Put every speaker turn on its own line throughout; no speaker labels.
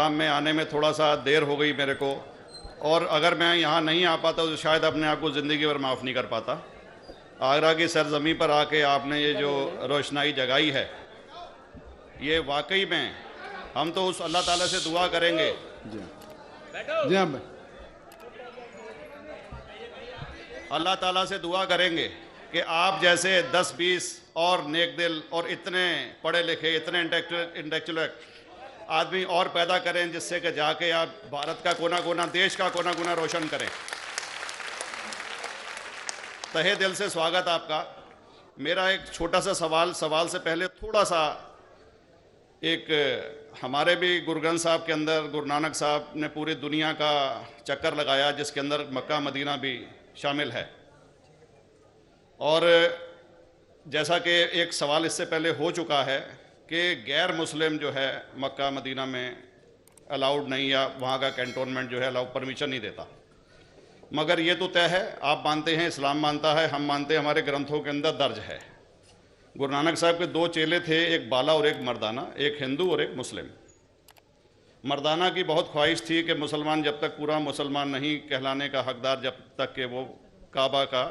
मकाम में आने में थोड़ा सा देर हो गई मेरे को, और अगर मैं यहाँ नहीं आ पाता तो शायद अपने आप को ज़िंदगी भर माफ़ नहीं कर पाता। आगरा की सरजमी पर आके आपने ये जो रोशनाई जगाई है, ये वाकई में हम तो उस अल्लाह ताला से दुआ करेंगे।
जी हाँ,
अल्लाह ताला से दुआ करेंगे कि आप जैसे 10-20 और नेक दिल और इतने पढ़े लिखे, इतने इंटेलेक्चुअल आदमी और पैदा करें, जिससे कि जाके आप भारत का कोना कोना, देश का कोना कोना रोशन करें। तहे दिल से स्वागत आपका। मेरा एक छोटा सा सवाल से पहले थोड़ा सा, एक हमारे भी गुरु ग्रंथ साहब के अंदर गुरु नानक साहब ने पूरी दुनिया का चक्कर लगाया, जिसके अंदर मक्का मदीना भी शामिल है। और जैसा कि एक सवाल इससे पहले हो चुका है कि गैर मुस्लिम जो है मक्का मदीना में अलाउड नहीं, या वहाँ का कैंटोनमेंट जो है अलाउ परमिशन नहीं देता। मगर ये तो तय है, आप मानते हैं, इस्लाम मानता है, हम मानते हैं, हमारे ग्रंथों के अंदर दर्ज है। गुरु नानक साहब के 2 चेले थे, एक बाला और एक मर्दाना, एक हिंदू और एक मुस्लिम। मर्दाना की बहुत ख्वाहिश थी कि मुसलमान जब तक पूरा मुसलमान नहीं कहलाने का हकदार, जब तक कि वो काबा का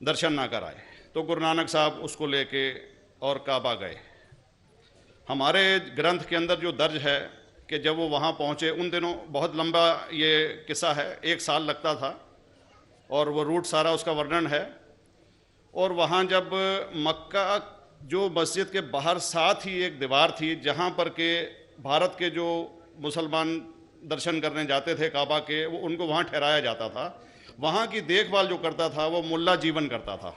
दर्शन ना कराए, तो गुरु नानक साहब उसको लेके और काबा गए। हमारे ग्रंथ के अंदर जो दर्ज है कि जब वो वहाँ पहुँचे, उन दिनों बहुत लंबा ये किस्सा है, 1 साल लगता था, और वो रूट सारा उसका वर्णन है। और वहाँ जब मक्का, जो मस्जिद के बाहर साथ ही एक दीवार थी जहाँ पर के भारत के जो मुसलमान दर्शन करने जाते थे काबा के, वो उनको वहाँ ठहराया जाता था। वहाँ की देखभाल जो करता था वो मुल्ला जीवन करता था।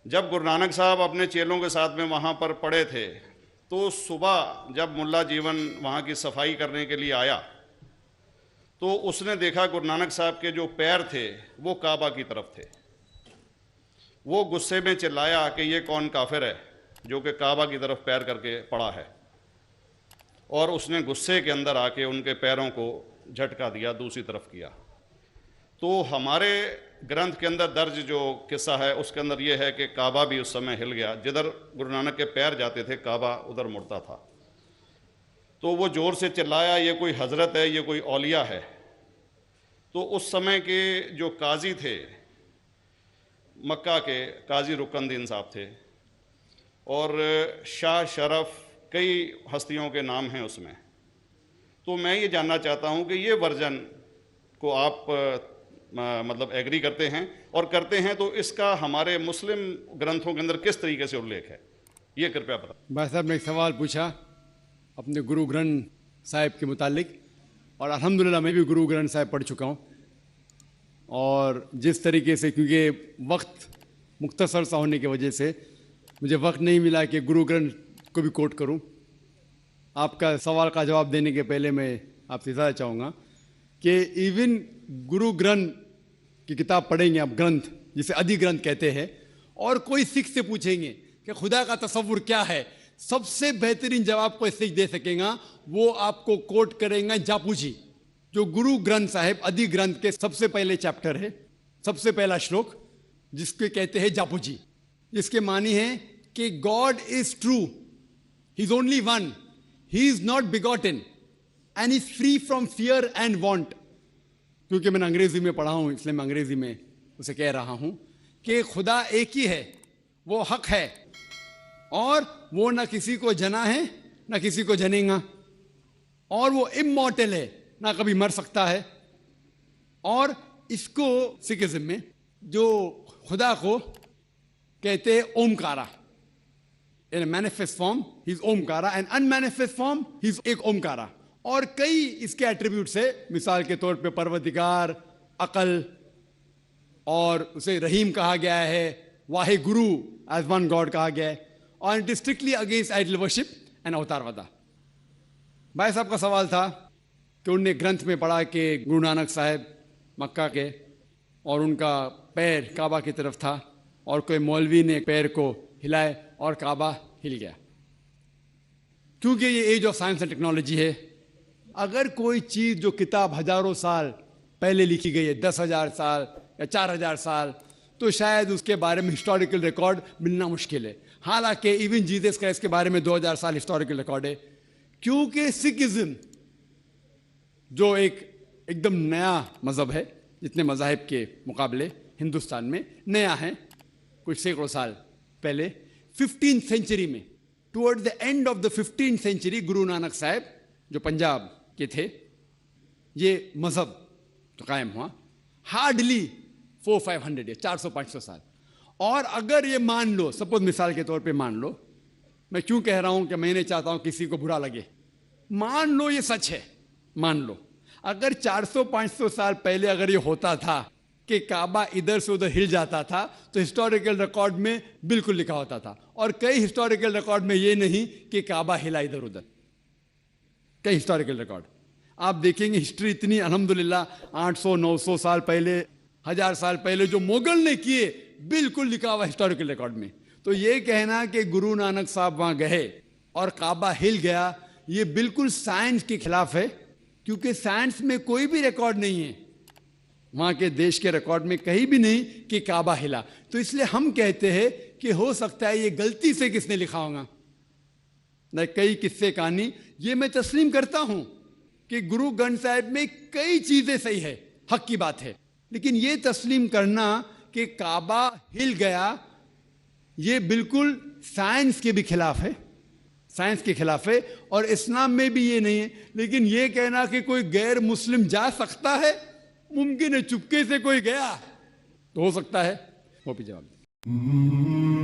जब गुरु नानक साहब अपने चेलों के साथ में वहाँ पर पड़े थे, तो सुबह जब मुल्ला जीवन वहाँ की सफाई करने के लिए आया, तो उसने देखा गुरु नानक साहब के जो पैर थे वो काबा की तरफ थे। वो गुस्से में चिल्लाया कि ये कौन काफिर है जो कि काबा की तरफ पैर करके पड़ा है, और उसने गुस्से के अंदर आके उनके पैरों को झटका दिया, दूसरी तरफ किया। तो हमारे ग्रंथ के अंदर दर्ज जो किस्सा है उसके अंदर ये है कि काबा भी उस समय हिल गया, जिधर गुरु नानक के पैर जाते थे काबा उधर मुड़ता था। तो वो ज़ोर से चिल्लाया, ये कोई हजरत है, ये कोई औलिया है। तो उस समय के जो काजी थे मक्का के, काजी रुकनुद्दीन साहब थे, और शाह शरफ, कई हस्तियों के नाम हैं उसमें। तो मैं ये जानना चाहता हूँ कि ये वर्जन को आप मतलब एग्री करते हैं, और करते हैं तो इसका हमारे मुस्लिम ग्रंथों के अंदर किस तरीके से उल्लेख है, ये कृपया बताएं।
भाई साहब ने एक सवाल पूछा अपने गुरु ग्रंथ साहिब के मुतालिक, और अल्हम्दुलिल्लाह मैं भी गुरु ग्रंथ साहिब पढ़ चुका हूँ। और जिस तरीके से, क्योंकि वक्त मुख्तसर सा होने की वजह से मुझे वक्त नहीं मिला कि गुरु ग्रंथ को भी कोट करूँ। आपका सवाल का जवाब देने के पहले मैं आपसे इजाज़त चाहूँगा कि इवन गुरु ग्रंथ की किताब पढ़ेंगे आप, ग्रंथ जिसे आदि ग्रंथ कहते हैं, और कोई सिख से पूछेंगे कि खुदा का तसव्वुर क्या है, सबसे बेहतरीन जवाब कोई सिख दे सकेगा वो आपको कोट करेंगे जापूजी, जो गुरु ग्रंथ साहिब आदि ग्रंथ के सबसे पहले चैप्टर है, सबसे पहला श्लोक, जिसके कहते हैं जापूजी। जिसके मानी है कि God is true, he is only one, he is not begotten and is free from fear and want. क्योंकि मैंने अंग्रेजी में पढ़ा हूं, इसलिए मैं अंग्रेजी में उसे कह रहा हूं कि खुदा एक ही है, वो हक है, और वो ना किसी को जना है ना किसी को जनेगा, और वो इमॉर्टल है, ना कभी मर सकता है। और इसको सिखिज्म में जो खुदा को कहते हैं Omkara, in manifest form he is Omkara, and unmanifest form he is एक ओमकारा। और कई इसके एट्रीब्यूट्स है, मिसाल के तौर पे परवरदिगार, अकल, और उसे रहीम कहा गया है, Wahe Guru as one God कहा गया है, और it is strictly against idol worship and अवतारवादा। भाई साहब का सवाल था कि उनने ग्रंथ में पढ़ा कि गुरु नानक साहब मक्का के, और उनका पैर काबा की तरफ था, और कोई मौलवी ने पैर को हिलाए और काबा हिल गया। क्योंकि ये age of science and technology है, अगर कोई चीज़ जो किताब हजारों साल पहले लिखी गई है, 10,000 साल या 4,000 साल, तो शायद उसके बारे में हिस्टोरिकल रिकॉर्ड मिलना मुश्किल है। हालांकि इवन जीसस क्राइस्ट के बारे में 2,000 साल हिस्टोरिकल रिकॉर्ड है क्योंकि सिखिज्म जो एकदम नया मजहब है, जितने मजाहिब के मुकाबले हिंदुस्तान में नया है, कुछ सैकड़ों साल पहले 15th सेंचुरी में, toward the end of the 15th century, Guru Nanak साहब जो पंजाब के थे, ये मजहब तो कायम हुआ हार्डली 400-500 ईयर, 400-500 साल। और अगर ये मान लो, सपोज मिसाल के तौर पे मान लो, मैं क्यों कह रहा हूं कि मैं नहीं चाहता हूं किसी को बुरा लगे, मान लो ये सच है, मान लो अगर 400-500 साल पहले अगर ये होता था कि काबा इधर से उधर हिल जाता था, तो हिस्टोरिकल रिकॉर्ड में बिल्कुल लिखा होता था। और कई हिस्टोरिकल रिकॉर्ड में ये नहीं कि काबा हिला इधर उधर, कई हिस्टोरिकल रिकॉर्ड आप देखेंगे। हिस्ट्री इतनी अल्हम्दुलिल्लाह 800-900 साल पहले, 1000 साल पहले जो मुगल ने किए, बिल्कुल लिखा हुआ हिस्टोरिकल रिकॉर्ड में। तो ये कहना कि गुरु नानक साहब वहां गए और काबा हिल गया, ये बिल्कुल साइंस के खिलाफ है, क्योंकि साइंस में कोई भी रिकॉर्ड नहीं है, वहां के देश के रिकॉर्ड में कहीं भी नहीं कि काबा हिला। तो इसलिए हम कहते हैं कि हो सकता है ये गलती से किसने लिखा होगा, न कई किस्से कहानी। ये मैं तस्लीम करता हूं कि गुरु ग्रंथ साहिब में कई चीजें सही है, हक की बात है, लेकिन ये तस्लीम करना कि काबा हिल गया, ये बिल्कुल साइंस के भी खिलाफ है, साइंस के खिलाफ है। और इस्लाम में भी ये नहीं है। लेकिन ये कहना कि कोई गैर मुस्लिम जा सकता है, मुमकिन है, चुपके से कोई गया तो हो सकता है, वो भी जवाब